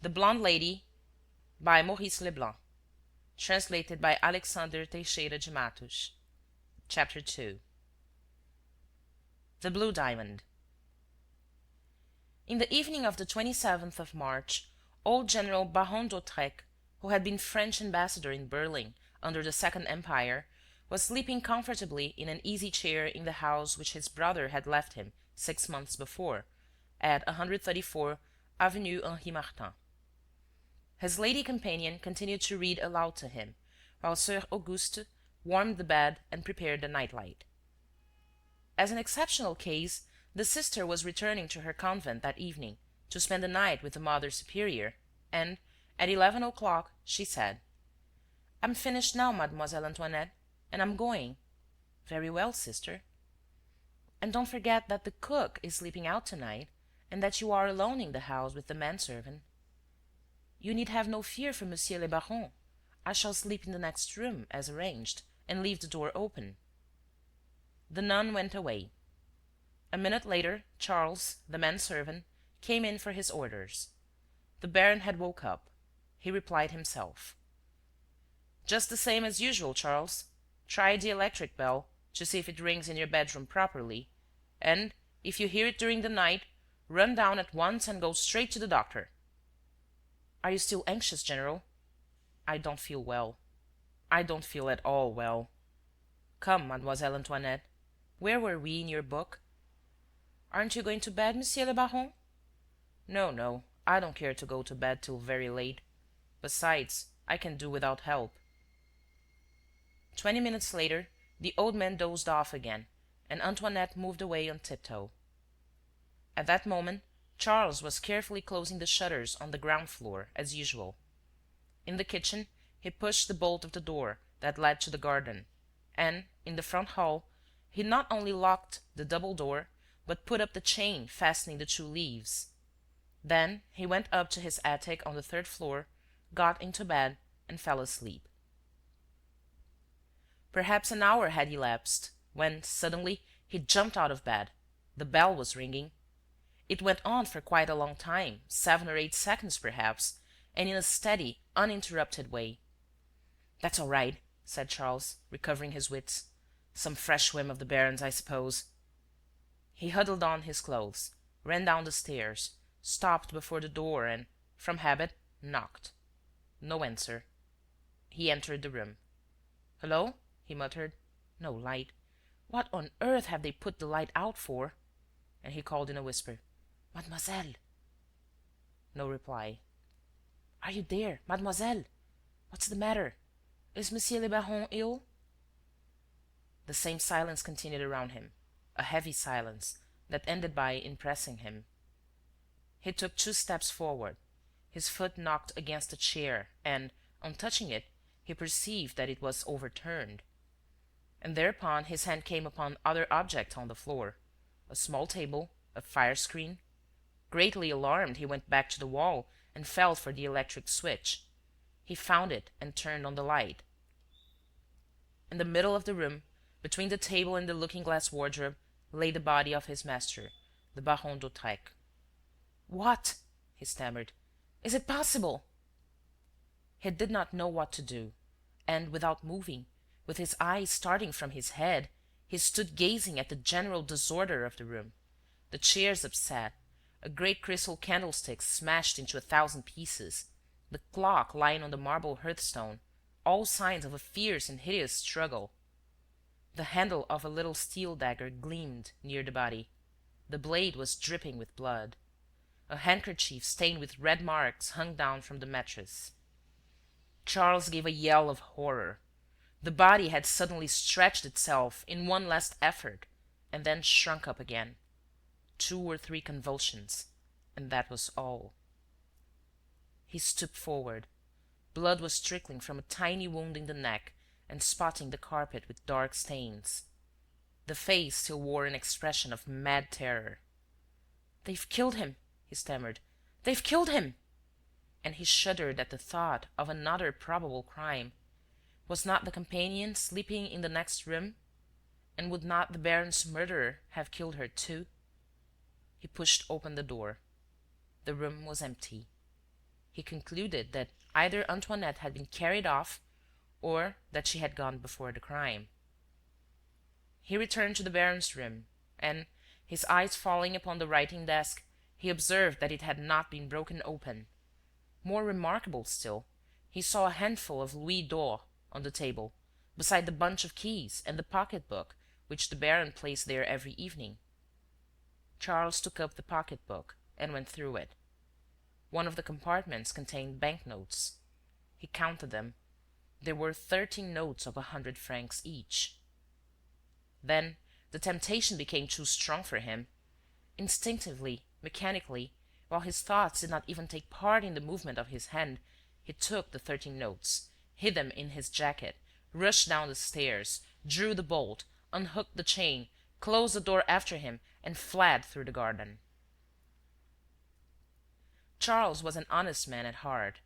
The Blonde Lady, by Maurice Leblanc. Translated by Alexandre Teixeira de Matos. Chapter 2. The Blue Diamond. In the evening of the 27th of March, old General Baron d'Hautrec, who had been French ambassador in Berlin under the Second Empire, was sleeping comfortably in an easy-chair in the house which his brother had left him 6 months before, at 134 Avenue Henri Martin. His lady companion continued to read aloud to him, while Sir Auguste warmed the bed and prepared the night-light. As an exceptional case, the sister was returning to her convent that evening to spend the night with the Mother Superior, and, at 11 o'clock, she said: "I'm finished now, Mademoiselle Antoinette, and I'm going." "Very well, sister." "And don't forget that the cook is sleeping out to-night, and that you are alone in the house with the manservant." "You need have no fear for Monsieur le Baron. I shall sleep in the next room, as arranged, and leave the door open." The nun went away. A minute later, Charles, the manservant, came in for his orders. The baron had woke up. He replied himself: "Just the same as usual, Charles. Try the electric bell, to see if it rings in your bedroom properly, and, if you hear it during the night, run down at once and go straight to the doctor." "Are you still anxious, General?" "I don't feel well. I don't feel at all well. Come, Mademoiselle Antoinette, where were we in your book?" "Aren't you going to bed, Monsieur le Baron?" "No, no, I don't care to go to bed till very late. Besides, I can do without help." 20 minutes later, the old man dozed off again, and Antoinette moved away on tiptoe. At that moment, Charles was carefully closing the shutters on the ground floor, as usual. In the kitchen, he pushed the bolt of the door that led to the garden, and, in the front hall, he not only locked the double door, but put up the chain fastening the 2 leaves. Then he went up to his attic on the 3rd floor, got into bed, and fell asleep. Perhaps an hour had elapsed, when, suddenly, he jumped out of bed. The bell was ringing. It went on for quite a long time, 7 or 8 seconds perhaps, and in a steady, uninterrupted way. "That's all right," said Charles, recovering his wits. "Some fresh whim of the baron's, I suppose." He huddled on his clothes, ran down the stairs, stopped before the door and, from habit, knocked. No answer. He entered the room. "Hullo!" he muttered. "No light. What on earth have they put the light out for?" And he called in a whisper: "Mademoiselle!" No reply. "Are you there, mademoiselle? What's the matter? Is Monsieur le Baron ill?" The same silence continued around him, a heavy silence that ended by impressing him. He took 2 steps forward. His foot knocked against a chair and, on touching it, he perceived that it was overturned. And thereupon his hand came upon other objects on the floor: a small table, a fire-screen. Greatly alarmed, he went back to the wall and felt for the electric switch. He found it and turned on the light. In the middle of the room, between the table and the looking-glass wardrobe, lay the body of his master, the Baron d'Hautrec. "What?" he stammered. "Is it possible?" He did not know what to do, and, without moving, with his eyes starting from his head, he stood gazing at the general disorder of the room: the chairs upset, a great crystal candlestick smashed into 1,000 pieces, the clock lying on the marble hearthstone, all signs of a fierce and hideous struggle. The handle of a little steel dagger gleamed near the body. The blade was dripping with blood. A handkerchief stained with red marks hung down from the mattress. Charles gave a yell of horror. The body had suddenly stretched itself in one last effort, and then shrunk up again. 2 or 3 convulsions, and that was all. He stooped forward. Blood was trickling from a tiny wound in the neck and spotting the carpet with dark stains. The face still wore an expression of mad terror. "They've killed him," he stammered. "They've killed him!" And he shuddered at the thought of another probable crime. Was not the companion sleeping in the next room? And would not the baron's murderer have killed her too? He pushed open the door. The room was empty. he concluded that either Antoinette had been carried off or that she had gone before the crime. He returned to the baron's room, and, his eyes falling upon the writing-desk, he observed that it had not been broken open. More remarkable still, he saw a handful of louis d'or on the table, beside the bunch of keys and the pocket-book which the baron placed there every evening. Charles took up the pocket-book and went through it. One of the compartments contained bank-notes. He counted them. There were 13 notes of 100 francs each. Then the temptation became too strong for him. Instinctively, mechanically, while his thoughts did not even take part in the movement of his hand, he took the 13 notes, hid them in his jacket, rushed down the stairs, drew the bolt, unhooked the chain, closed the door after him, and fled through the garden. Charles was an honest man at heart.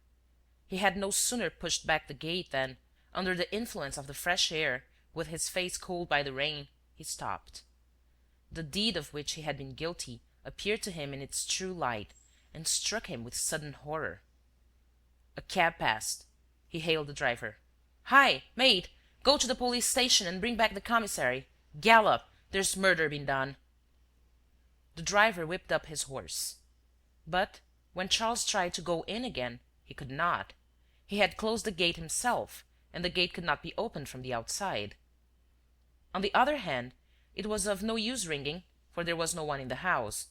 He had no sooner pushed back the gate than, under the influence of the fresh air, with his face cooled by the rain, he stopped. The deed of which he had been guilty appeared to him in its true light, and struck him with sudden horror. A cab passed. He hailed the driver. "Hi, mate! Go to the police station and bring back the commissary. Gallop! There's murder been done." The driver whipped up his horse. But, when Charles tried to go in again, he could not. He had closed the gate himself, and the gate could not be opened from the outside. On the other hand, it was of no use ringing, for there was no one in the house.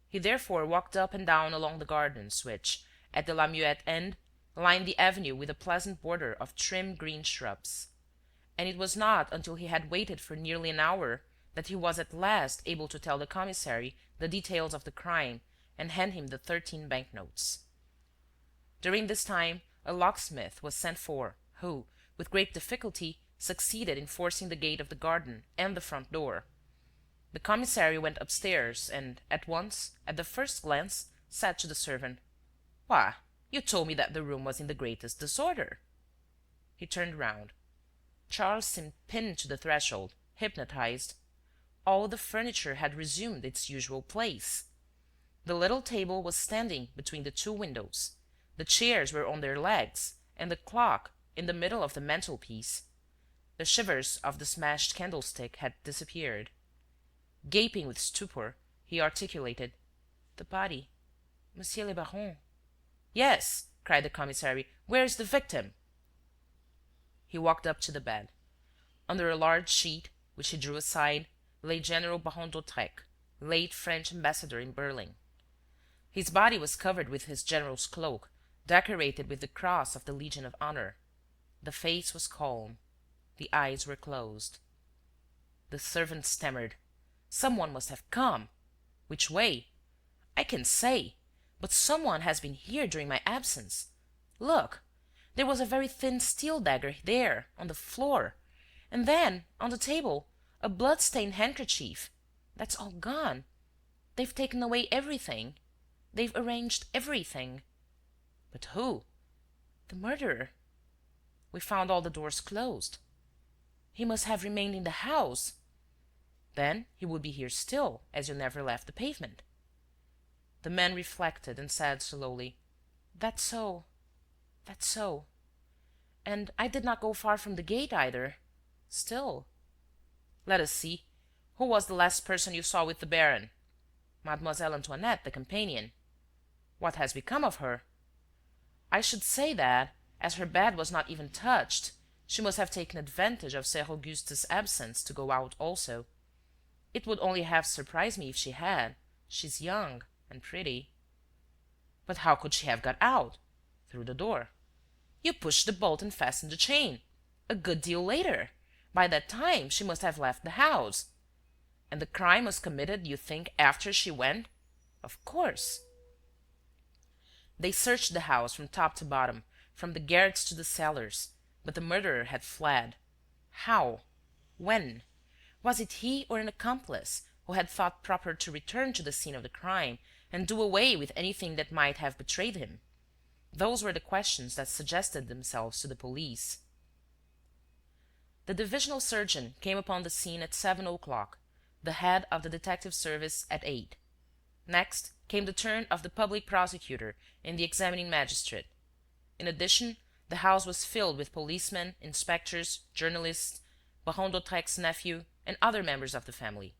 He therefore walked up and down along the gardens which, at the La Muette end, lined the avenue with a pleasant border of trim green shrubs. And it was not until he had waited for nearly an hour that he was at last able to tell the commissary the details of the crime and hand him the 13 bank-notes. During this time, a locksmith was sent for, who, with great difficulty, succeeded in forcing the gate of the garden and the front door. The commissary went upstairs and, at once, at the first glance, said to the servant: "Why, you told me that the room was in the greatest disorder." He turned round. Charles seemed pinned to the threshold, hypnotized. All the furniture had resumed its usual place. The little table was standing between the two windows, the chairs were on their legs, and the clock in the middle of the mantelpiece. The shivers of the smashed candlestick had disappeared. Gaping with stupor, he articulated: "The body, Monsieur le Baron." "Yes," cried the commissary, "where is the victim?" He walked up to the bed. Under a large sheet, which he drew aside, lay General Baron d'Hautrec, late French ambassador in Berlin. His body was covered with his general's cloak, decorated with the cross of the Legion of Honor. The face was calm. The eyes were closed. The servant stammered: "Someone must have come." "Which way?" "I can't say. But someone has been here during my absence. Look, there was a very thin steel dagger there, on the floor. And then, on the table, a blood-stained handkerchief. That's all gone. They've taken away everything. They've arranged everything." "But who?" "The murderer. We found all the doors closed. He must have remained in the house. Then he would be here still, as you never left the pavement." The man reflected and said slowly: "That's so, that's so. And I did not go far from the gate either. Still—" "Let us see. Who was the last person you saw with the baron?" "Mademoiselle Antoinette, the companion." "What has become of her?" "I should say that, as her bed was not even touched, she must have taken advantage of Sir Auguste's absence to go out also. It would only have surprised me if she had. She's young and pretty." "But how could she have got out?" "Through the door." "You pushed the bolt and fastened the chain. A good deal later. By that time, she must have left the house. And the crime was committed, you think, after she went?" "Of course." They searched the house from top to bottom, from the garrets to the cellars, but the murderer had fled. How? When? Was it he or an accomplice who had thought proper to return to the scene of the crime and do away with anything that might have betrayed him? Those were the questions that suggested themselves to the police. The divisional surgeon came upon the scene at 7 o'clock, the head of the detective service at 8. Next came the turn of the public prosecutor and the examining magistrate. In addition, the house was filled with policemen, inspectors, journalists, Baron d'Hautrec's nephew, and other members of the family.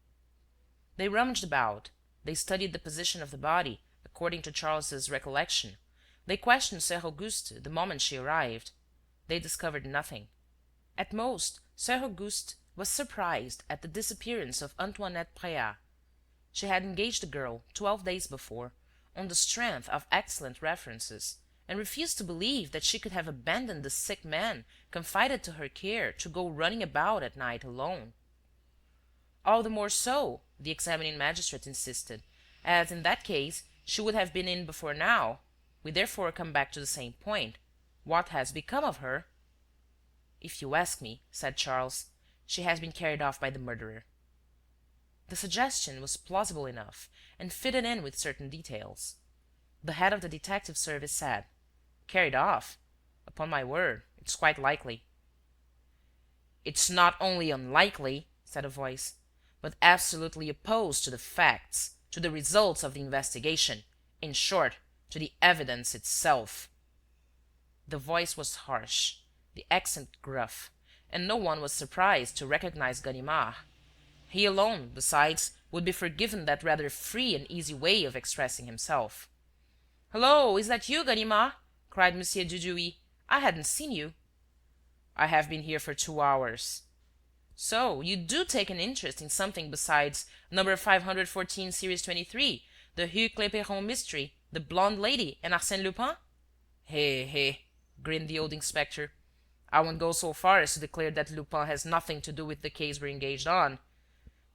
They rummaged about. They studied the position of the body, according to Charles's recollection. They questioned Soeur Auguste the moment she arrived. They discovered nothing. At most, Soeur Auguste was surprised at the disappearance of Antoinette Préat. She had engaged the girl 12 days before, on the strength of excellent references, and refused to believe that she could have abandoned the sick man confided to her care to go running about at night alone. All the more so, the examining magistrate insisted, as in that case she would have been in before now. We therefore come back to the same point. What has become of her? If you ask me, said Charles, she has been carried off by the murderer. The suggestion was plausible enough and fitted in with certain details. The head of the detective service said, "Carried off? Upon my word, it's quite likely." "It's not only unlikely," said a voice, "but absolutely opposed to the facts, to the results of the investigation, in short, to the evidence itself." The voice was harsh, the accent gruff, and no one was surprised to recognize Ganimard. He alone, besides, would be forgiven that rather free and easy way of expressing himself. "Hullo, is that you, Ganimard?" cried Monsieur Dudouis. "I hadn't seen you." "I have been here for 2 hours." "So you do take an interest in something besides number 514, series 23, the Rue Clépeyron mystery, the blonde lady, and Arsène Lupin?" "Hey, grinned the old inspector. "I won't go so far as to declare that Lupin has nothing to do with the case we're engaged on.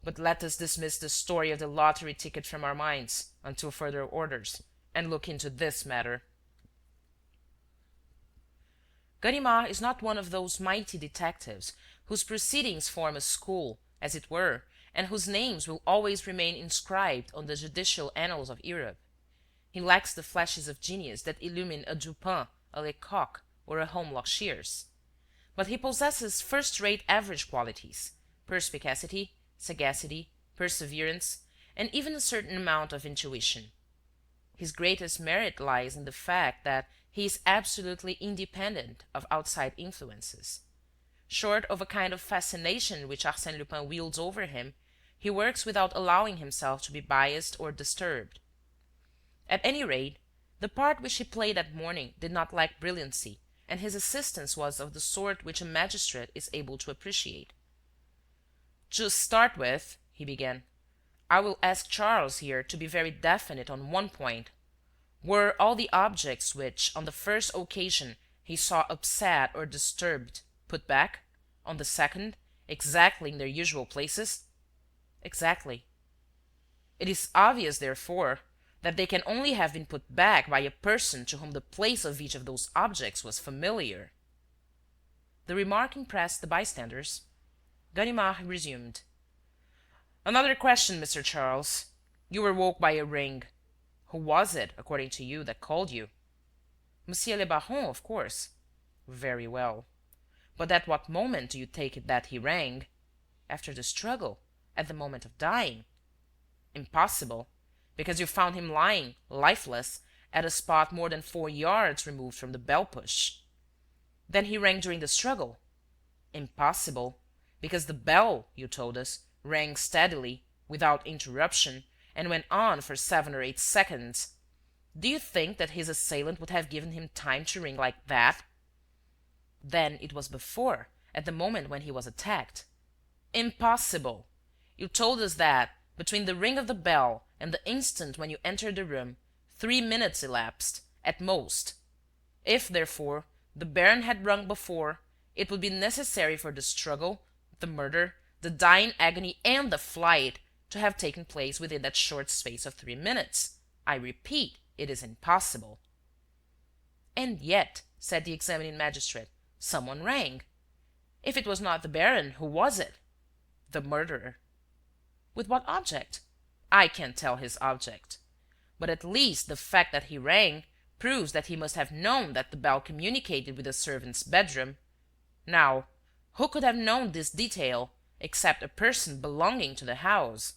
But let us dismiss the story of the lottery ticket from our minds, until further orders, and look into this matter." Ganimard is not one of those mighty detectives whose proceedings form a school, as it were, and whose names will always remain inscribed on the judicial annals of Europe. He lacks the flashes of genius that illumine a Dupin, a Lecoq, or a Holmlock Shears. But he possesses first-rate average qualities: perspicacity, sagacity, perseverance, and even a certain amount of intuition. His greatest merit lies in the fact that he is absolutely independent of outside influences. Short of a kind of fascination which Arsène Lupin wields over him, he works without allowing himself to be biased or disturbed. At any rate, the part which he played that morning did not lack brilliancy, and his assistance was of the sort which a magistrate is able to appreciate. "To start with," he began, "I will ask Charles here to be very definite on one point. Were all the objects which, on the first occasion, he saw upset or disturbed, put back, on the second, exactly in their usual places?" "Exactly." "It is obvious, therefore, that they can only have been put back by a person to whom the place of each of those objects was familiar." The remark impressed the bystanders. Ganimard resumed: "Another question, Mr. Charles. You were woke by a ring. Who was it, according to you, that called you?" "Monsieur le Baron, of course." "Very well. But at what moment do you take it that he rang?" "After the struggle, at the moment of dying." "Impossible, because you found him lying, lifeless, at a spot more than 4 yards removed from the bell-push." "Then he rang during the struggle." "Impossible, because the bell, you told us, rang steadily, without interruption, and went on for 7 or 8 seconds. Do you think that his assailant would have given him time to ring like that?" "Then it was before, at the moment when he was attacked." "Impossible! You told us that, between the ring of the bell and the instant when you entered the room, 3 minutes elapsed, at most. If, therefore, the baron had rung before, it would be necessary for the struggle, the murder, the dying agony and the flight to have taken place within that short space of 3 minutes. I repeat, it is impossible." "And yet," said the examining magistrate, "someone rang. If it was not the baron, who was it?" "The murderer." "With what object?" "I can't tell his object. But at least the fact that he rang proves that he must have known that the bell communicated with the servant's bedroom. Now, who could have known this detail except a person belonging to the house?"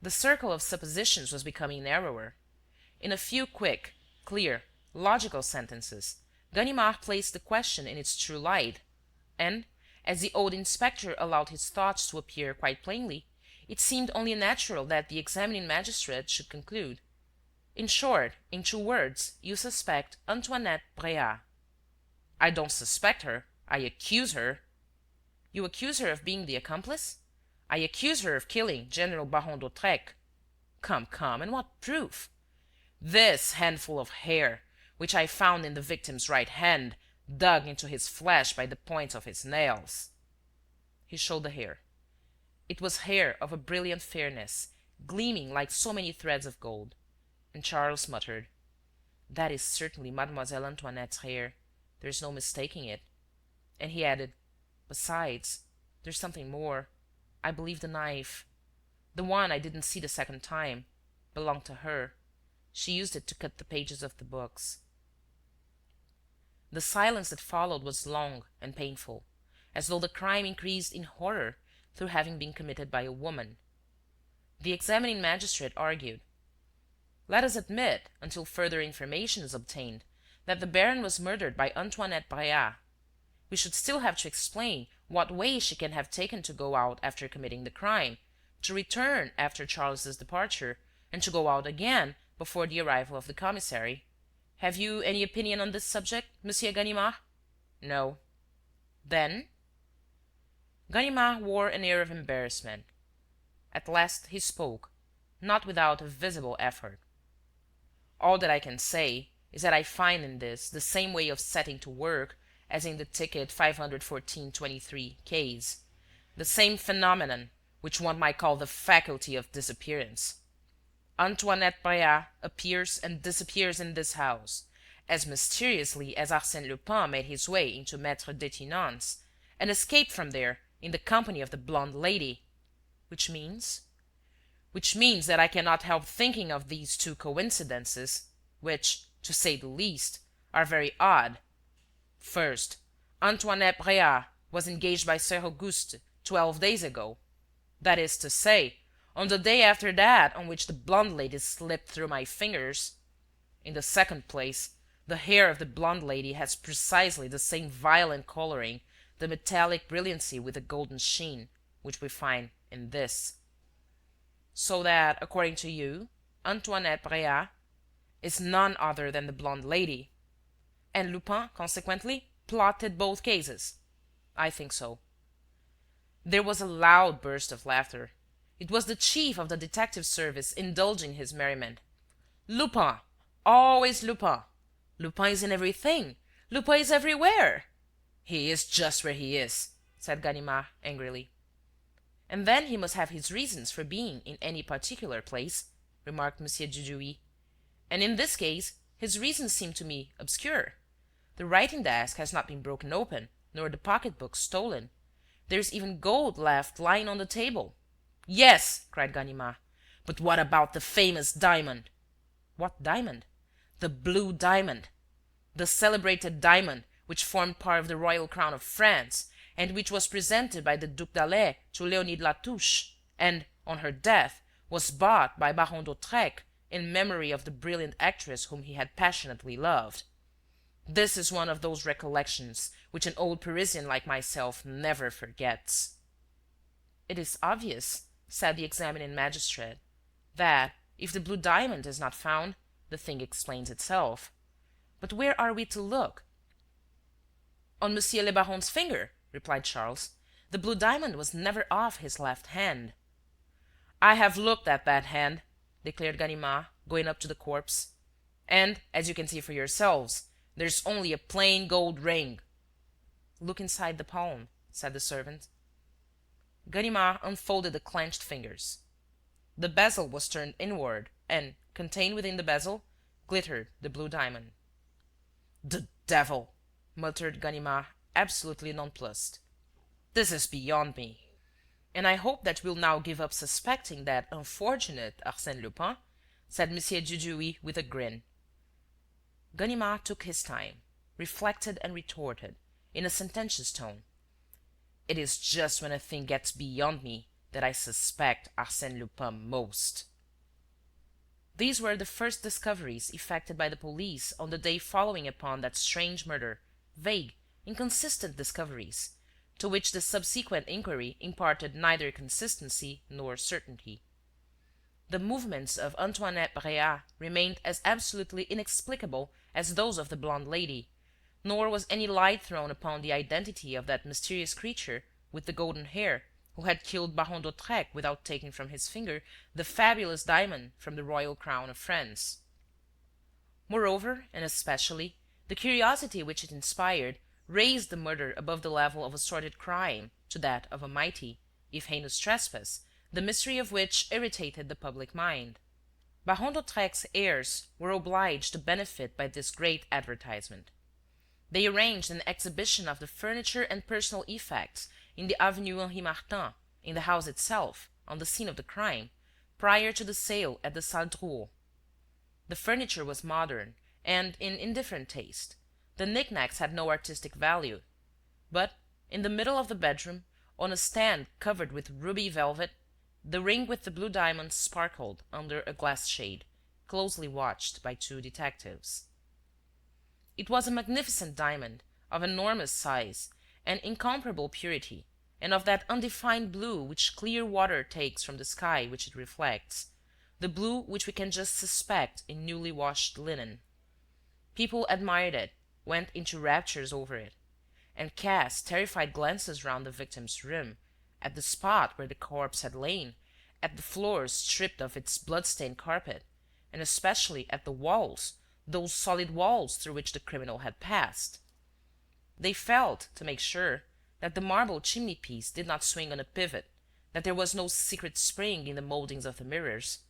The circle of suppositions was becoming narrower. In a few quick, clear, logical sentences, Ganimard placed the question in its true light, and, as the old inspector allowed his thoughts to appear quite plainly, it seemed only natural that the examining magistrate should conclude: "In short, in 2 words, you suspect Antoinette Bréhat." "I don't suspect her, I accuse her." "You accuse her of being the accomplice?" "I accuse her of killing General Baron d'Hautrec." "Come, come, and what proof?" "This handful of hair, which I found in the victim's right hand, dug into his flesh by the points of his nails." He showed the hair. It was hair of a brilliant fairness, gleaming like so many threads of gold. And Charles muttered: "That is certainly Mademoiselle Antoinette's hair. There's no mistaking it." And he added: "Besides, there's something more. I believe the knife, the one I didn't see the second time, belonged to her. She used it to cut the pages of the books." The silence that followed was long and painful, as though the crime increased in horror through having been committed by a woman. The examining magistrate argued: "Let us admit, until further information is obtained, that the baron was murdered by Antoinette Bréhat. We should still have to explain what way she can have taken to go out after committing the crime, to return after Charles's departure, and to go out again before the arrival of the commissary. Have you any opinion on this subject, Monsieur Ganimard?" "No." "Then—" Ganimard wore an air of embarrassment. At last he spoke, not without a visible effort: "All that I can say is that I find in this the same way of setting to work as in the ticket 514-23 case, the same phenomenon which one might call the faculty of disappearance. Antoinette Bréhat appears and disappears in this house, as mysteriously as Arsène Lupin made his way into Maître Detinan's, and escaped from there in the company of the blonde lady. Which means? Which means that I cannot help thinking of these 2 coincidences, which, to say the least, are very odd. First, Antoinette Bréhat was engaged by Sir Auguste 12 days ago. That is to say, on the day after that on which the blonde lady slipped through my fingers. In the second place, the hair of the blonde lady has precisely the same violent coloring, the metallic brilliancy with a golden sheen, which we find in this. So that, according to you, Antoinette Bréhat is none other than the blonde lady. And Lupin, consequently, plotted both cases. I think so." There was a loud burst of laughter. It was the chief of the detective service indulging his merriment. "Lupin! Always Lupin! Lupin is in everything! Lupin is everywhere!" "He is just where he is," said Ganimard, angrily. "And then he must have his reasons for being in any particular place," remarked M. Dudouis. "And in this case his reasons seem to me obscure. The writing-desk has not been broken open, nor the pocket-book stolen. There is even gold left lying on the table." "Yes," cried Ganimard, "but what about the famous diamond?" "What diamond?" "The blue diamond. The celebrated diamond which formed part of the royal crown of France, and which was presented by the Duc d'Alais to Léonie de Latouche, and, on her death, was bought by Baron d'Hautrec in memory of the brilliant actress whom he had passionately loved. This is one of those recollections which an old Parisian like myself never forgets." "It is obvious," said the examining magistrate, "that, if the blue diamond is not found, the thing explains itself. But where are we to look?" "On Monsieur le Baron's finger," replied Charles. "The blue diamond was never off his left hand." "I have looked at that hand," declared Ganimard, going up to the corpse, "and, as you can see for yourselves, there's only a plain gold ring." "Look inside the palm," said the servant. Ganimard unfolded the clenched fingers. The bezel was turned inward and, contained within the bezel, glittered the blue diamond. "The devil!" muttered Ganimard, absolutely nonplussed. "This is beyond me." "And I hope that you will now give up suspecting that unfortunate Arsène Lupin," said M. Dudouis with a grin. Ganimard took his time, reflected and retorted, in a sententious tone: "It is just when a thing gets beyond me that I suspect Arsène Lupin most." These were the first discoveries effected by the police on the day following upon that strange murder, vague, inconsistent discoveries, to which the subsequent inquiry imparted neither consistency nor certainty. The movements of Antoinette Bréhat remained as absolutely inexplicable as those of the blonde lady, nor was any light thrown upon the identity of that mysterious creature with the golden hair who had killed Baron d'Hautrec without taking from his finger the fabulous diamond from the royal crown of France. Moreover, and especially, the curiosity which it inspired raised the murder above the level of a sordid crime to that of a mighty, if heinous trespass, the mystery of which irritated the public mind. Baron d'Hautrec's heirs were obliged to benefit by this great advertisement. They arranged an exhibition of the furniture and personal effects in the Avenue Henri Martin, in the house itself, on the scene of the crime, prior to the sale at the Salle Drouot. The furniture was modern and in indifferent taste. The knickknacks had no artistic value. But, in the middle of the bedroom, on a stand covered with ruby velvet, the ring with the blue diamond sparkled under a glass shade, closely watched by two detectives. It was a magnificent diamond, of enormous size and incomparable purity, and of that undefined blue which clear water takes from the sky which it reflects, the blue which we can just suspect in newly washed linen. People admired it, went into raptures over it, and cast terrified glances round the victim's room, at the spot where the corpse had lain, at the floor stripped of its blood-stained carpet, and especially at the walls, those solid walls through which the criminal had passed. They felt, to make sure, that the marble chimney-piece did not swing on a pivot, that there was no secret spring in the mouldings of the mirrors.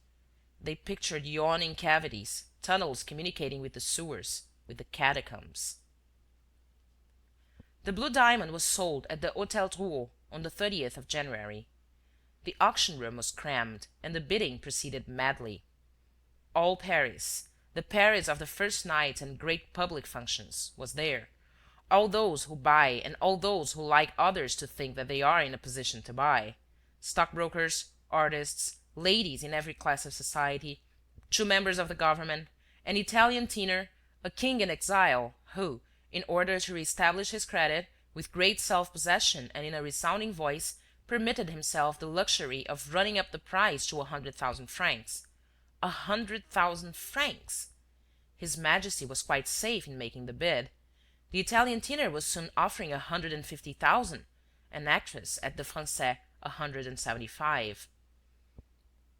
They pictured yawning cavities, tunnels communicating with the sewers, with the catacombs. The blue diamond was sold at the Hôtel Drouot on the 30th of January. The auction-room was crammed, and the bidding proceeded madly. All Paris, the Paris of the first nights and great public functions, was there. All those who buy and all those who like others to think that they are in a position to buy. Stockbrokers, artists, ladies in every class of society, two members of the government, an Italian tenor, a king in exile, who, in order to re-establish his credit, with great self-possession and in a resounding voice, permitted himself the luxury of running up the price to 100,000 francs. 100,000 francs! His Majesty was quite safe in making the bid. The Italian tenor was soon offering 150,000, an actress at the Français 175.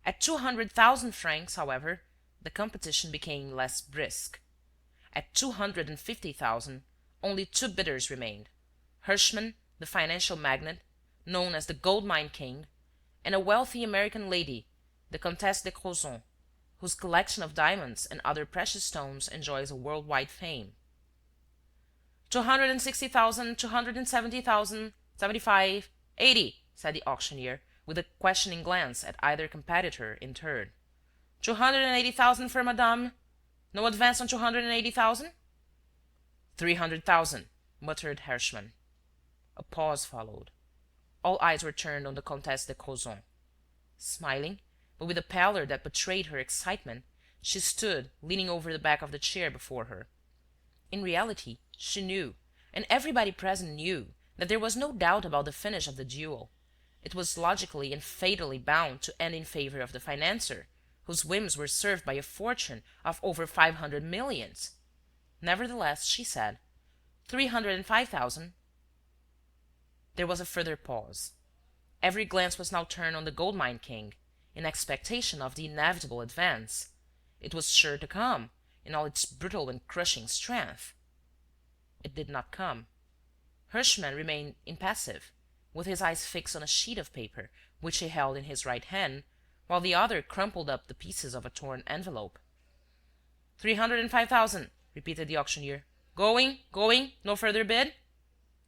At 200,000 francs, however, the competition became less brisk. At 250,000, only two bidders remained: Hirschman, the financial magnate, known as the Gold Mine King, and a wealthy American lady, the Comtesse de Crozon, whose collection of diamonds and other precious stones enjoys a world-wide fame. 260,000, 270,000, 75, 80, said the auctioneer, with a questioning glance at either competitor in turn. 280,000 for madame. No advance on 280,000? 300,000, muttered Herschmann. A pause followed. All eyes were turned on the Comtesse de Crozon. Smiling, but with a pallor that betrayed her excitement, she stood leaning over the back of the chair before her. In reality, she knew, and everybody present knew, that there was no doubt about the finish of the duel. It was logically and fatally bound to end in favor of the financier, whose whims were served by a fortune of over 500 millions. Nevertheless, she said, 305,000. There was a further pause. Every glance was now turned on the Gold Mine King, in expectation of the inevitable advance. It was sure to come, in all its brutal and crushing strength. It did not come. Hirschman remained impassive, with his eyes fixed on a sheet of paper which he held in his right hand, while the other crumpled up the pieces of a torn envelope. 305,000, repeated the auctioneer. Going, going, no further bid?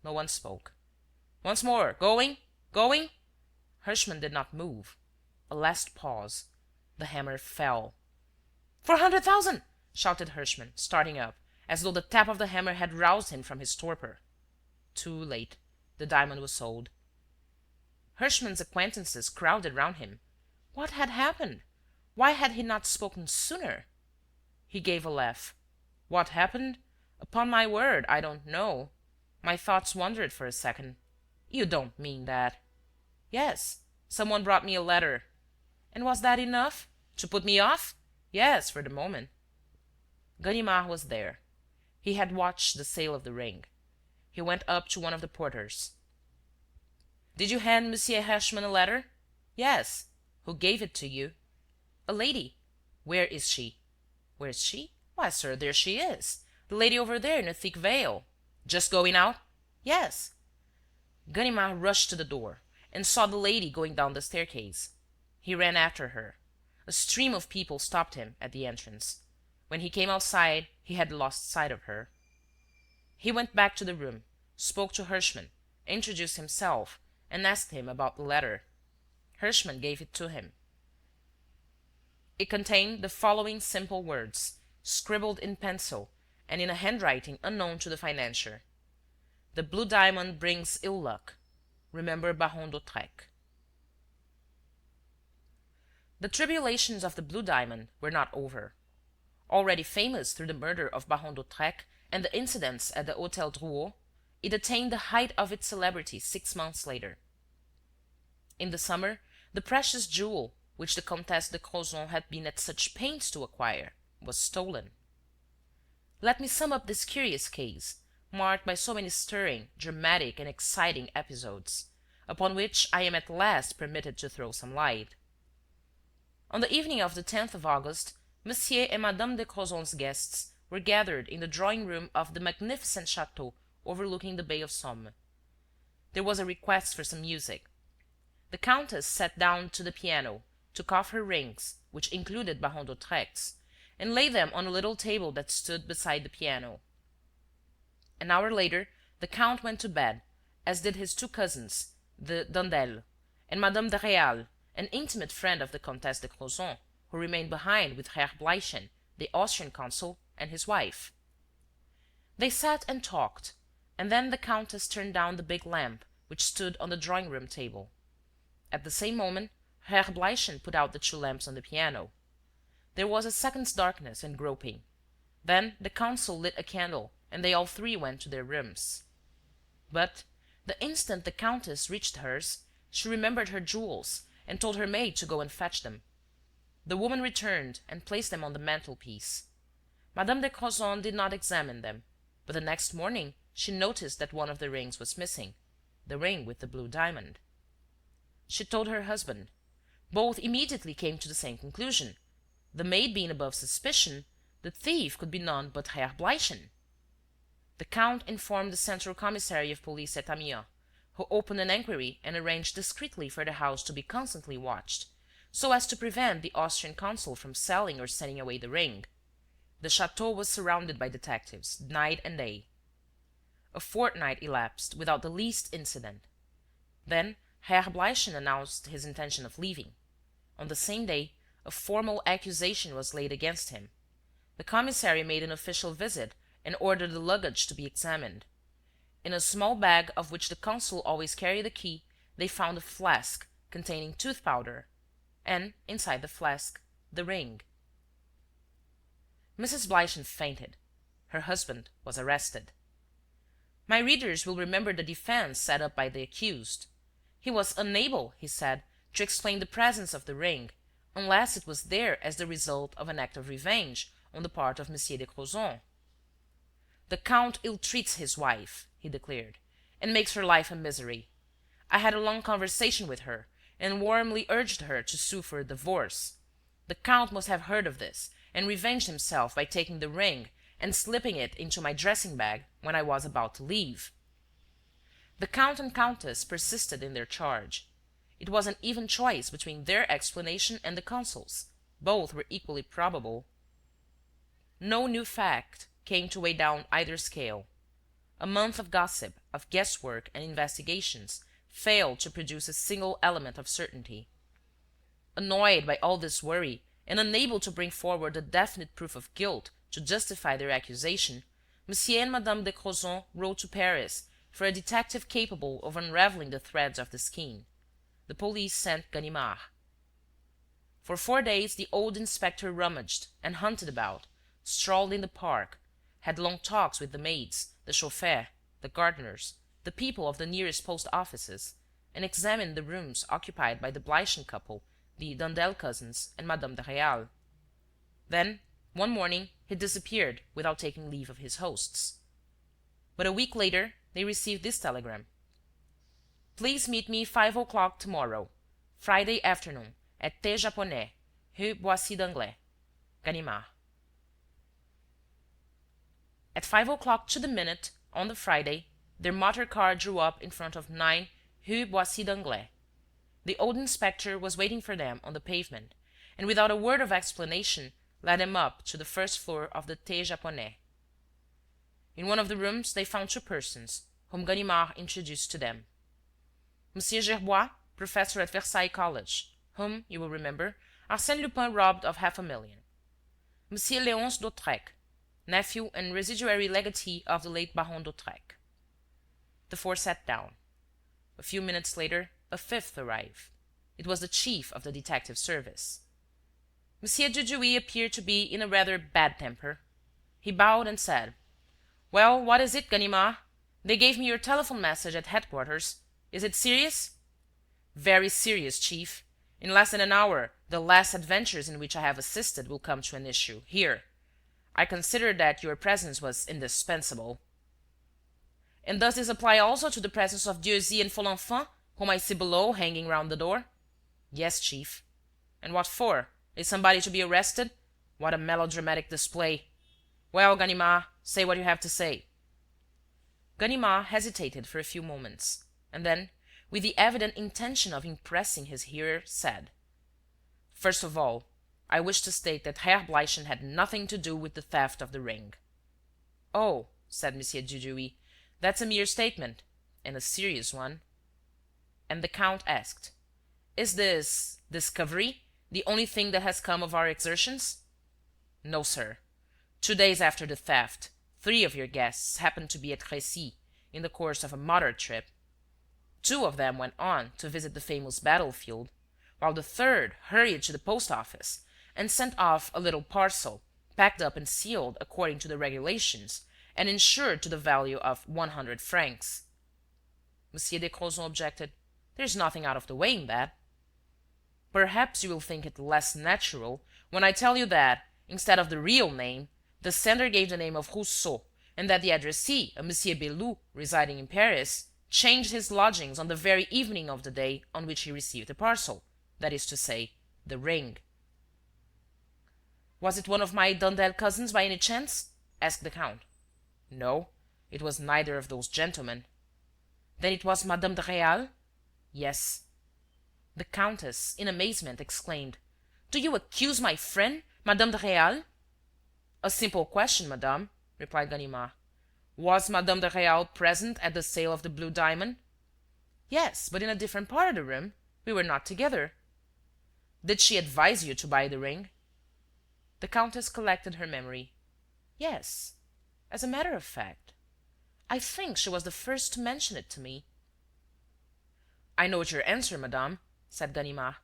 No one spoke. Once more, going, going? Hirschman did not move. A last pause. The hammer fell. 400,000! shouted Hirschman, starting up, as though the tap of the hammer had roused him from his torpor. Too late. The diamond was sold. Herschmann's acquaintances crowded round him. What had happened? Why had he not spoken sooner? He gave a laugh. What happened? Upon my word, I don't know. My thoughts wandered for a second. You don't mean that? Yes, someone brought me a letter. And was that enough? To put me off? Yes, for the moment. Ganimard was there. He had watched the sale of the ring. He went up to one of the porters. Did you hand Monsieur Herschmann a letter? Yes. Who gave it to you? A lady. Where is she? Where is she? Why, sir, there she is. The lady over there in a thick veil. Just going out? Yes. Ganimard rushed to the door and saw the lady going down the staircase. He ran after her. A stream of people stopped him at the entrance. When he came outside, he had lost sight of her. He went back to the room, spoke to Herschmann, introduced himself, and asked him about the letter. Herschmann gave it to him. It contained the following simple words, scribbled in pencil and in a handwriting unknown to the financier: "The blue diamond brings ill luck. Remember Baron d'Hautrec." The tribulations of the blue diamond were not over. Already famous through the murder of Baron d'Hautrec and the incidents at the Hôtel Drouot, it attained the height of its celebrity 6 months later. In the summer, the precious jewel, which the Comtesse de Crozon had been at such pains to acquire, was stolen. Let me sum up this curious case, marked by so many stirring, dramatic and exciting episodes, upon which I am at last permitted to throw some light. On the evening of the 10th of August, Monsieur and Madame de Crozon's guests were gathered in the drawing-room of the magnificent château overlooking the Bay of Somme. There was a request for some music. The countess sat down to the piano, took off her rings, which included Baron d'Hautrec's, and laid them on a little table that stood beside the piano. An hour later, the count went to bed, as did his two cousins, the Dandelles, and Madame de Réal, an intimate friend of the Comtesse de Crozon, who remained behind with Herr Bleichen, the Austrian consul, and his wife. They sat and talked, and then the countess turned down the big lamp which stood on the drawing-room table. At the same moment, Herr Bleichen put out the 2 lamps on the piano. There was a second's darkness and groping. Then the consul lit a candle, and they all 3 went to their rooms. But, the instant the countess reached hers, she remembered her jewels and told her maid to go and fetch them. The woman returned and placed them on the mantelpiece. Madame de Crozon did not examine them, but the next morning she noticed that one of the rings was missing, the ring with the blue diamond. She told her husband. Both immediately came to the same conclusion. The maid being above suspicion, the thief could be none but Herr Bleichen. The count informed the Central Commissary of Police at Amiens, who opened an enquiry and arranged discreetly for the house to be constantly watched, so as to prevent the Austrian consul from selling or sending away the ring. The chateau was surrounded by detectives, night and day. A fortnight elapsed without the least incident. Then Herr Bleichen announced his intention of leaving. On the same day, a formal accusation was laid against him. The commissary made an official visit and ordered the luggage to be examined. In a small bag of which the consul always carried the key, they found a flask containing tooth powder, and, inside the flask, the ring. Mrs. Bleichen fainted. Her husband was arrested. My readers will remember the defense set up by the accused. He was unable, he said, to explain the presence of the ring, unless it was there as the result of an act of revenge on the part of Monsieur de Crozon. "The count ill-treats his wife," he declared, "and makes her life a misery. I had a long conversation with her, and warmly urged her to sue for a divorce. The count must have heard of this, and revenged himself by taking the ring and slipping it into my dressing-bag when I was about to leave." The count and countess persisted in their charge. It was an even choice between their explanation and the consul's. Both were equally probable. No new fact came to weigh down either scale. A month of gossip, of guesswork and investigations failed to produce a single element of certainty. Annoyed by all this worry and unable to bring forward a definite proof of guilt to justify their accusation, Monsieur and Madame de Crozon wrote to Paris for a detective capable of unraveling the threads of the skein. the police sent Ganimard. For 4 days the old inspector rummaged and hunted about, strolled in the park, had long talks with the maids, the chauffeur, the gardeners, the people of the nearest post-offices, and examined the rooms occupied by the Bleichen couple, the Dandel cousins, and Madame de Réal. Then, one morning, he disappeared without taking leave of his hosts. But a week later they received this telegram: "Please meet me 5 o'clock tomorrow, Friday afternoon, at Thé Japonais, Rue Boissy d'Anglais. Ganimard." At 5 o'clock to the minute, on the Friday, their motor car drew up in front of 9 Rue Boissy d'Anglais. The old inspector was waiting for them on the pavement, and without a word of explanation led them up to the first floor of the Thé Japonais. In one of the rooms they found two persons, whom Ganimard introduced to them. Monsieur Gerbois, professor at Versailles College, whom, you will remember, Arsène Lupin robbed of 500,000. Monsieur Léonce d'Hautrec, nephew and residuary legatee of the late Baron d'Hautrec. The four sat down. A few minutes later, a fifth arrived. It was the chief of the detective service. Monsieur Dudouis appeared to be in a rather bad temper. He bowed and said: "Well, what is it, Ganimard? They gave me your telephone message at headquarters. Is it serious?" "Very serious, chief. In less than an hour, the last adventures in which I have assisted will come to an issue, here. I considered that your presence was indispensable." "And does this apply also to the presence of Dieuzy and Folenfant, whom I see below, hanging round the door?" "Yes, chief." "And what for? Is somebody to be arrested? What a melodramatic display! Well, Ganimard, say what you have to say." Ganimard hesitated for a few moments, and then, with the evident intention of impressing his hearer, said: "First of all, I wish to state that Herr Bleichen had nothing to do with the theft of the ring." "Oh," said M. Dudouis, "that's a mere statement, and a serious one." And the count asked: "Is this discovery the only thing that has come of our exertions?" "No, sir. 2 days after the theft, 3 of your guests happened to be at Crécy in the course of a motor trip. 2 of them went on to visit the famous battlefield, while the third hurried to the post-office and sent off a little parcel, packed up and sealed according to the regulations, and insured to the value of 100 francs. M. de Crozon objected: "There's nothing out of the way in that." "Perhaps you will think it less natural when I tell you that, instead of the real name, the sender gave the name of Rousseau, and that the addressee, a M. Belou, residing in Paris, changed his lodgings on the very evening of the day on which he received the parcel, that is to say, the ring." "Was it one of my Dandel cousins by any chance?" asked the count. "No, it was neither of those gentlemen." "Then it was Madame de Réal?" "Yes." The countess, in amazement, exclaimed: "Do you accuse my friend, Madame de Réal?" "A simple question, madame," replied Ganimard. "Was Madame de Réal present at the sale of the blue diamond?" "Yes, but in a different part of the room. We were not together." "Did she advise you to buy the ring?" The countess collected her memory. "Yes, as a matter of fact. I think she was the first to mention it to me." "I note your answer, madame," said Ganimard.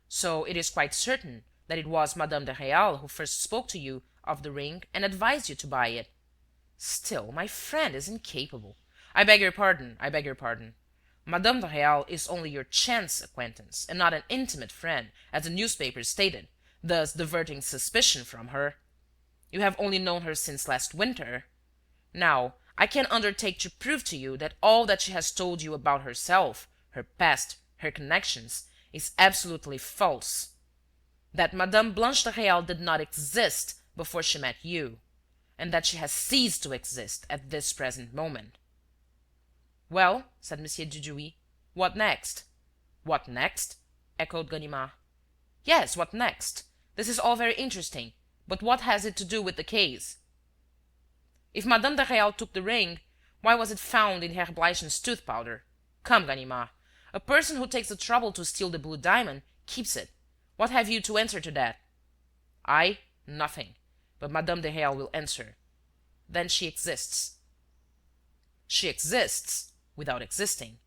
"So it is quite certain that it was Madame de Réal who first spoke to you of the ring and advised you to buy it. Still, my friend is incapable. I beg your pardon, I beg your pardon. Madame de Réal is only your chance acquaintance, and not an intimate friend, as the newspapers stated, thus diverting suspicion from her. You have only known her since last winter. Now, I can undertake to prove to you that all that she has told you about herself, her past, her connections, is absolutely false. That Madame Blanche de Réal did not exist before she met you, and that she has ceased to exist at this present moment." "Well," said M. Dudouis, "what next?" "What next?" echoed Ganimard. "Yes, what next? This is all very interesting, but what has it to do with the case?" "If Madame de Réal took the ring, why was it found in Herr Bleichen's tooth powder? Come, Ganimard, a person who takes the trouble to steal the blue diamond keeps it. What have you to answer to that?" "I? Nothing. But Madame de Réal will answer. Then she exists." "She exists without existing.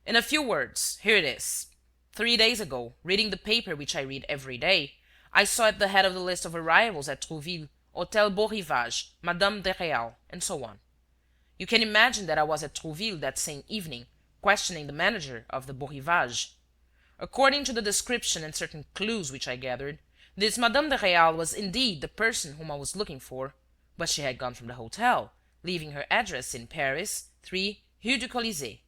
In a few words, here it is. 3 days ago, reading the paper which I read every day, I saw at the head of the list of arrivals at Trouville, Hôtel Beau Rivage, Madame de Réal, and so on. You can imagine that I was at Trouville that same evening, questioning the manager of the Beau Rivage. According to the description and certain clues which I gathered, this Madame de Réal was indeed the person whom I was looking for, but she had gone from the hotel, leaving her address in Paris, 3 Rue du Colisée.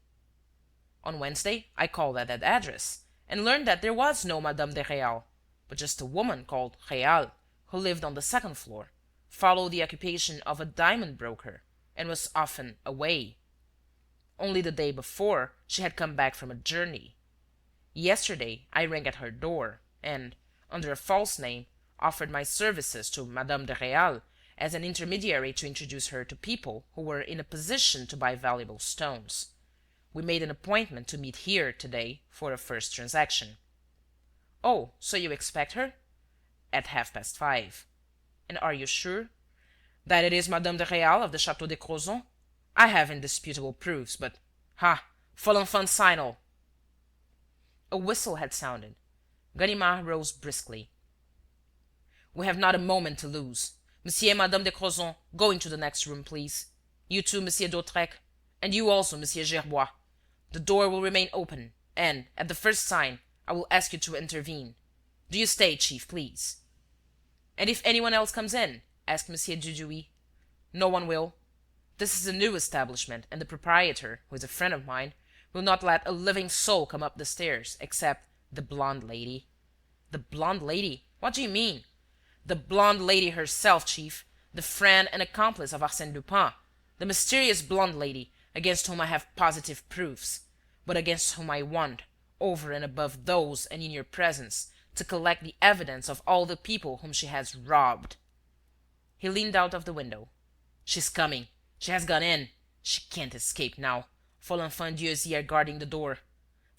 On Wednesday, I called at that address, and learned that there was no Madame de Réal, but just a woman called Réal, who lived on the second floor, followed the occupation of a diamond broker, and was often away. Only the day before, she had come back from a journey. Yesterday, I rang at her door, and, under a false name, offered my services to Madame de Réal as an intermediary to introduce her to people who were in a position to buy valuable stones. We made an appointment to meet here today for a first transaction. Oh, so you expect her? At 5:30. And are you sure that it is Madame de Réal of the Château de Crozon? I have indisputable proofs, but Folenfant's signal. A whistle had sounded. Ganimard rose briskly. We have not a moment to lose. Monsieur and Madame de Crozon, go into the next room, please. You too, Monsieur d'Hautrec, and you also, Monsieur Gerbois. The door will remain open, and, at the first sign, I will ask you to intervene. Do you stay, Chief, please. And if anyone else comes in? Asked Monsieur Dudouis. No one will. This is a new establishment, and the proprietor, who is a friend of mine, will not let a living soul come up the stairs, except the blonde lady. The blonde lady? What do you mean? The blonde lady herself, Chief, the friend and accomplice of Arsène Lupin, the mysterious blonde lady against whom I have positive proofs, but against whom I want, over and above those and in your presence, to collect the evidence of all the people whom she has robbed. He leaned out of the window. She's coming. She has gone in. She can't escape now. Folenfant and Dieuzy are guarding the door.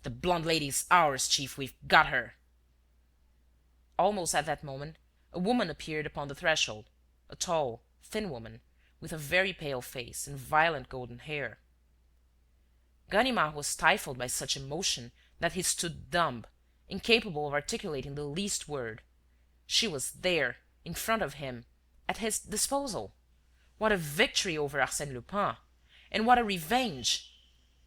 The blonde lady is ours, Chief. We've got her. Almost at that moment, a woman appeared upon the threshold, a tall, thin woman, with a very pale face and violent golden hair. Ganimard was stifled by such emotion that he stood dumb, incapable of articulating the least word. She was there, in front of him, at his disposal. What a victory over Arsène Lupin! And what a revenge!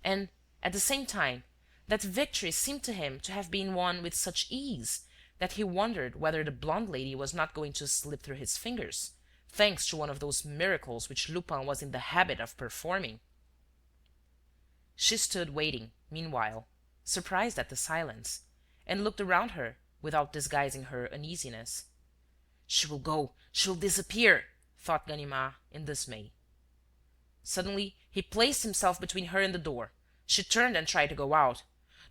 And, at the same time, that victory seemed to him to have been won with such ease that he wondered whether the blonde lady was not going to slip through his fingers, thanks to one of those miracles which Lupin was in the habit of performing. She stood waiting, meanwhile, surprised at the silence, and looked around her without disguising her uneasiness. She will go, she will disappear, thought Ganimard in dismay. Suddenly, he placed himself between her and the door. She turned and tried to go out.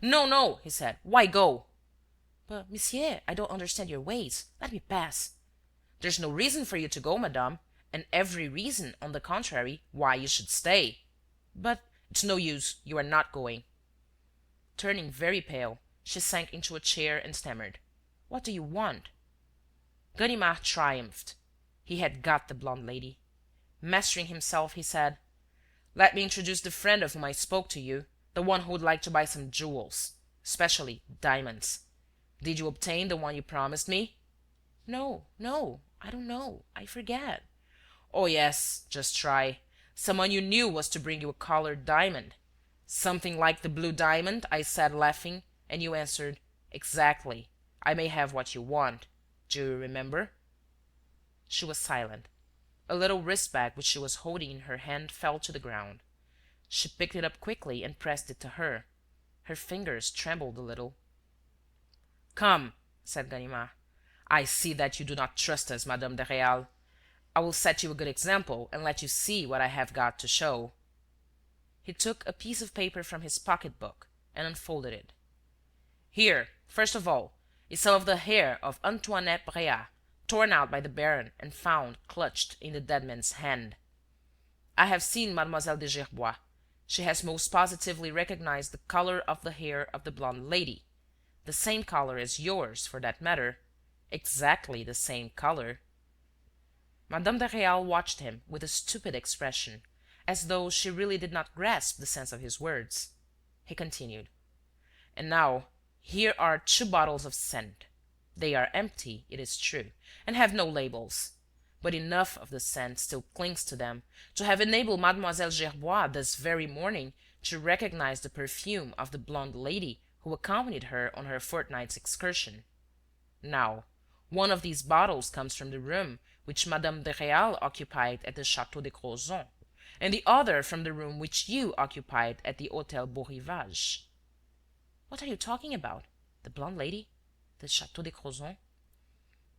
No, no, he said. Why go? But, monsieur, I don't understand your ways. Let me pass. There's no reason for you to go, madame, and every reason, on the contrary, why you should stay. But it's no use. You are not going. Turning very pale, she sank into a chair and stammered. What do you want? Ganimard triumphed. He had got the blonde lady. Mastering himself, he said, Let me introduce the friend of whom I spoke to you, the one who would like to buy some jewels, especially diamonds. Did you obtain the one you promised me? No, I don't know. I forget. Oh, yes, just try. Someone you knew was to bring you a colored diamond. Something like the blue diamond, I said, laughing, and you answered, Exactly. I may have what you want. Do you remember? She was silent. A little wristbag which she was holding in her hand fell to the ground. She picked it up quickly and pressed it to her. Her fingers trembled a little. Come, said Ganimard. I see that you do not trust us, Madame de Réal. I will set you a good example and let you see what I have got to show. He took a piece of paper from his pocket-book and unfolded it. Here, first of all, is some of the hair of Antoinette Bréat, torn out by the baron and found clutched in the dead man's hand. I have seen Mademoiselle de Gerbois. She has most positively recognized the color of the hair of the blonde lady. The same color as yours, for that matter. Exactly the same color. Madame de Réal watched him with a stupid expression, as though she really did not grasp the sense of his words. He continued. And now, Here are 2 bottles of scent. They are empty, it is true, and have no labels. But enough of the scent still clings to them to have enabled Mademoiselle Gerbois this very morning to recognize the perfume of the blonde lady who accompanied her on her fortnight's excursion. Now, one of these bottles comes from the room which Madame de Réal occupied at the Château de Crozon, and the other from the room which you occupied at the Hôtel Beaurivage." "What are you talking about? The blonde lady? The Château de Crozon?"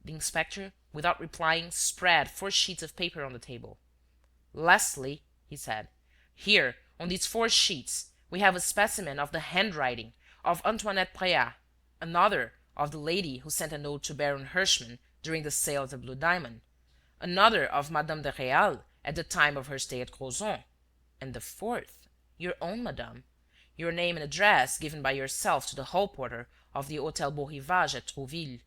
The inspector, without replying, spread 4 sheets of paper on the table. "Lastly," he said, "here, on these 4 sheets, we have a specimen of the handwriting of Antoinette Préat, another of the lady who sent a note to Baron Herschmann during the sale of the blue diamond, another of Madame de Réal at the time of her stay at Crozon, and the 4th, your own, madame, your name and address given by yourself to the hall porter of the Hôtel Beaurivage at Trouville.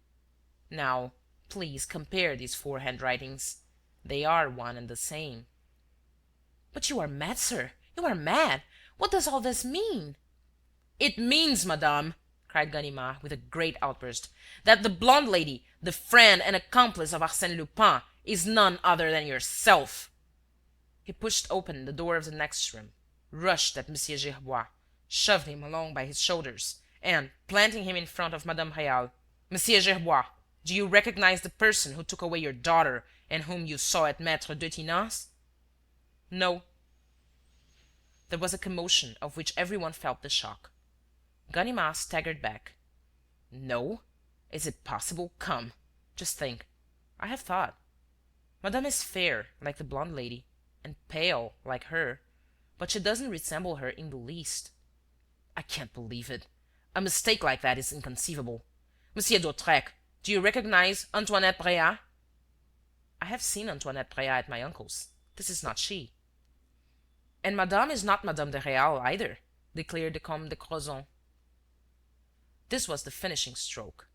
Now, please compare these 4 handwritings. They are one and the same." "But you are mad, sir! You are mad! What does all this mean?" "It means, madame," cried Ganimard, with a great outburst, "that the blonde lady, the friend and accomplice of Arsène Lupin, is none other than yourself." He pushed open the door of the next room, rushed at M. Gerbois, shoved him along by his shoulders, and, planting him in front of Madame Réal: "Monsieur Gerbois, do you recognize the person who took away your daughter and whom you saw at Maître Detinan's?" "No." There was a commotion of which everyone felt the shock. Ganimard staggered back. "No? Is it possible? Come, just think." "I have thought. Madame is fair, like the blonde lady, and pale, like her, but she doesn't resemble her in the least." "I can't believe it. A mistake like that is inconceivable. Monsieur d'Hautrec, do you recognize Antoinette Préat?" "I have seen Antoinette Préat at my uncle's. This is not she." "And madame is not Madame de Réal either," declared the Comte de Crozon. This was the finishing stroke.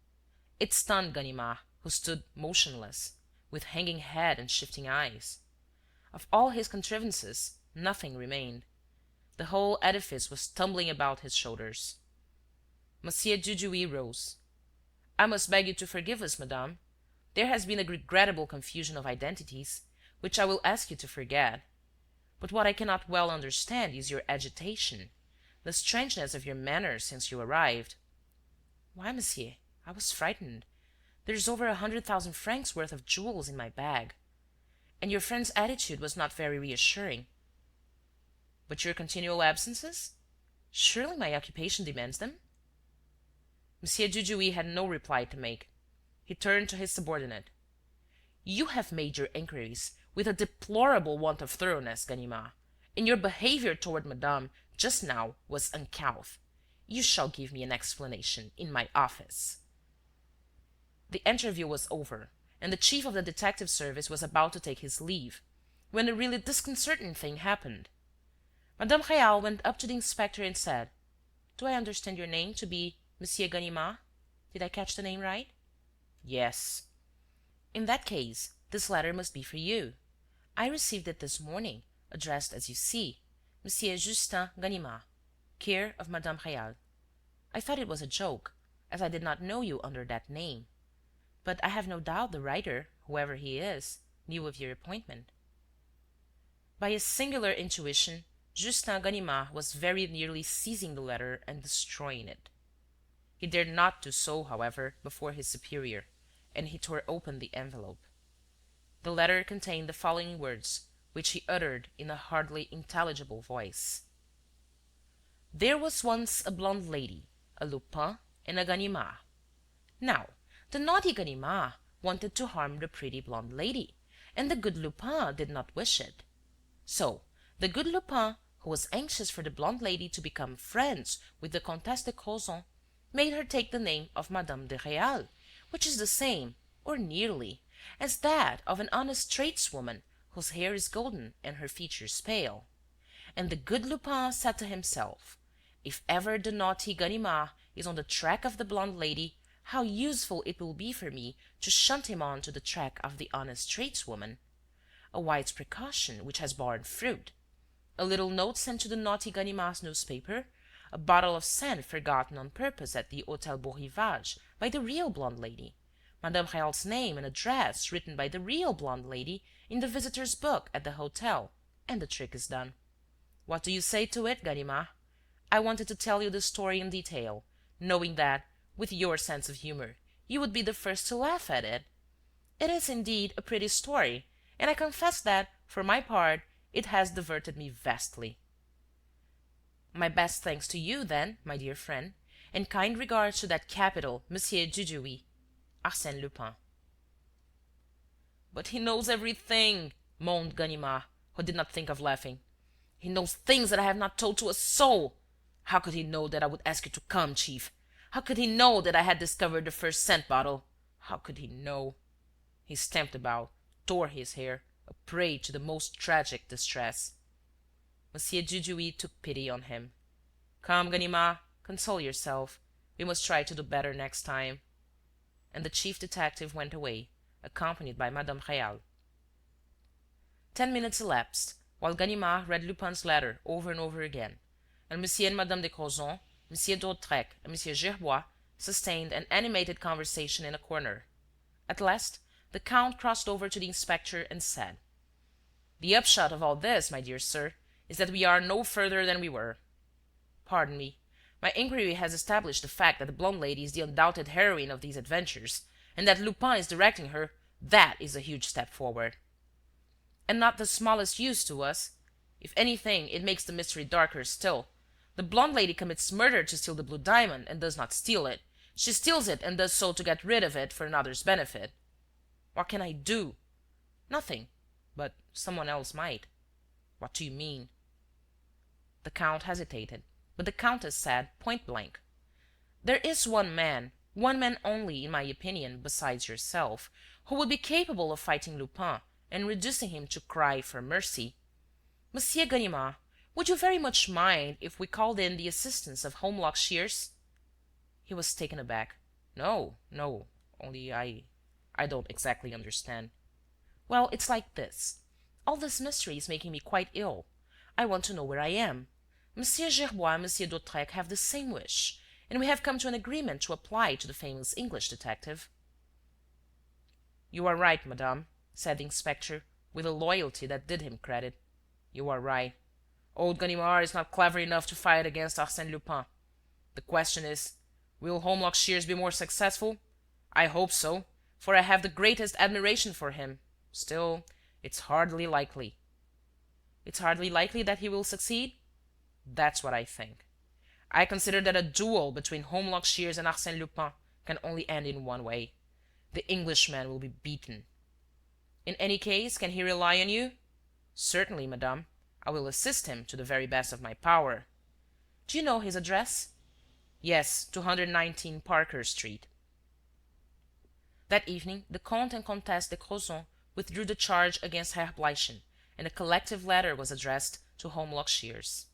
It stunned Ganimard, who stood motionless, with hanging head and shifting eyes. Of all his contrivances, nothing remained. The whole edifice was tumbling about his shoulders. M. Dudouis rose. "I must beg you to forgive us, madame. There has been a regrettable confusion of identities, which I will ask you to forget. But what I cannot well understand is your agitation, the strangeness of your manner since you arrived." "Why, monsieur? I was frightened. There's over 100,000 francs worth of jewels in my bag. And your friend's attitude was not very reassuring." "But your continual absences? Surely my occupation demands them?" M. Dudouis had no reply to make. He turned to his subordinate. "You have made your inquiries with a deplorable want of thoroughness, Ganimard, and your behavior toward madame just now was uncouth. You shall give me an explanation in my office." The interview was over, and the chief of the detective service was about to take his leave, when a really disconcerting thing happened. Madame Réal went up to the inspector and said: "Do I understand your name to be Monsieur Ganimard? Did I catch the name right?" "Yes." "In that case, this letter must be for you. I received it this morning, addressed as you see, Monsieur Justin Ganimard, care of Madame Réal. I thought it was a joke, as I did not know you under that name. But I have no doubt the writer, whoever he is, knew of your appointment." By a singular intuition, Justin Ganimard was very nearly seizing the letter and destroying it. He dared not do so, however, before his superior, and he tore open the envelope. The letter contained the following words, which he uttered in a hardly intelligible voice: "There was once a blonde lady, a Lupin and a Ganimard. Now, the naughty Ganimard wanted to harm the pretty blonde lady, and the good Lupin did not wish it. So the good Lupin, who was anxious for the blonde lady to become friends with the Comtesse de Crozon, made her take the name of Madame de Réal, which is the same, or nearly, as that of an honest tradeswoman whose hair is golden and her features pale. And the good Lupin said to himself, 'If ever the naughty Ganimard is on the track of the blonde lady, how useful it will be for me to shunt him on to the track of the honest tradeswoman!' A wise precaution which has borne fruit. A little note sent to the naughty Ganimard's newspaper, a bottle of scent forgotten on purpose at the Hôtel Beau Rivage by the real blonde lady, Madame Réal's name and address written by the real blonde lady in the visitor's book at the hotel, and the trick is done. What do you say to it, Ganimard? I wanted to tell you the story in detail, knowing that, with your sense of humor, you would be the first to laugh at it. It is indeed a pretty story, and I confess that, for my part, it has diverted me vastly. My best thanks to you, then, my dear friend, and kind regards to that capital Monsieur Dudouis. Arsène Lupin. But he knows everything, moaned Ganimard, who did not think of laughing. He knows things that I have not told to a soul. How could he know that I would ask you to come, chief? How could he know that I had discovered the first scent bottle? How could he know? He stamped about, tore his hair, a prey to the most tragic distress. Monsieur Dudouis took pity on him. Come, Ganimard, console yourself. We must try to do better next time. And the chief detective went away, accompanied by Madame Réal. 10 minutes elapsed, while Ganimard read Lupin's letter over and over again, and Monsieur and Madame de Crozon, Monsieur d'Hautrec and Monsieur Gerbois sustained an animated conversation in a corner. At last, the count crossed over to the inspector and said: "The upshot of all this, my dear sir, is that we are no further than we were. Pardon me, my inquiry has established the fact that the blonde lady is the undoubted heroine of these adventures, and that Lupin is directing her. That is a huge step forward. And not the smallest use to us. If anything, it makes the mystery darker still. The blonde lady commits murder to steal the blue diamond, and does not steal it. She steals it and does so to get rid of it for another's benefit. What can I do? Nothing. But someone else might. What do you mean?" The count hesitated, but the countess said point-blank: "There is one man only, in my opinion, besides yourself, who would be capable of fighting Lupin and reducing him to cry for mercy. Monsieur Ganimard, would you very much mind if we called in the assistance of Holmlock Shears?" He was taken aback. No, only I don't exactly understand." "Well, it's like this. All this mystery is making me quite ill. I want to know where I am. Monsieur Gerbois and Monsieur d'Hautrec have the same wish, and we have come to an agreement to apply to the famous English detective." "You are right, madame," said the inspector, with a loyalty that did him credit. "You are right. Old Ganimard is not clever enough to fight against Arsène Lupin. The question is, will Holmlock Shears be more successful? I hope so, for I have the greatest admiration for him. Still, it's hardly likely." "It's hardly likely that he will succeed?" "That's what I think. I consider that a duel between Holmlock Shears and Arsène Lupin can only end in one way: the Englishman will be beaten." "In any case, can he rely on you?" "Certainly, madame. I will assist him to the very best of my power." "Do you know his address?" "Yes, 219 Parker Street." That evening, the Comte and Comtesse de Crozon withdrew the charge against Herr Bleichen, and a collective letter was addressed to Holmlock Shears.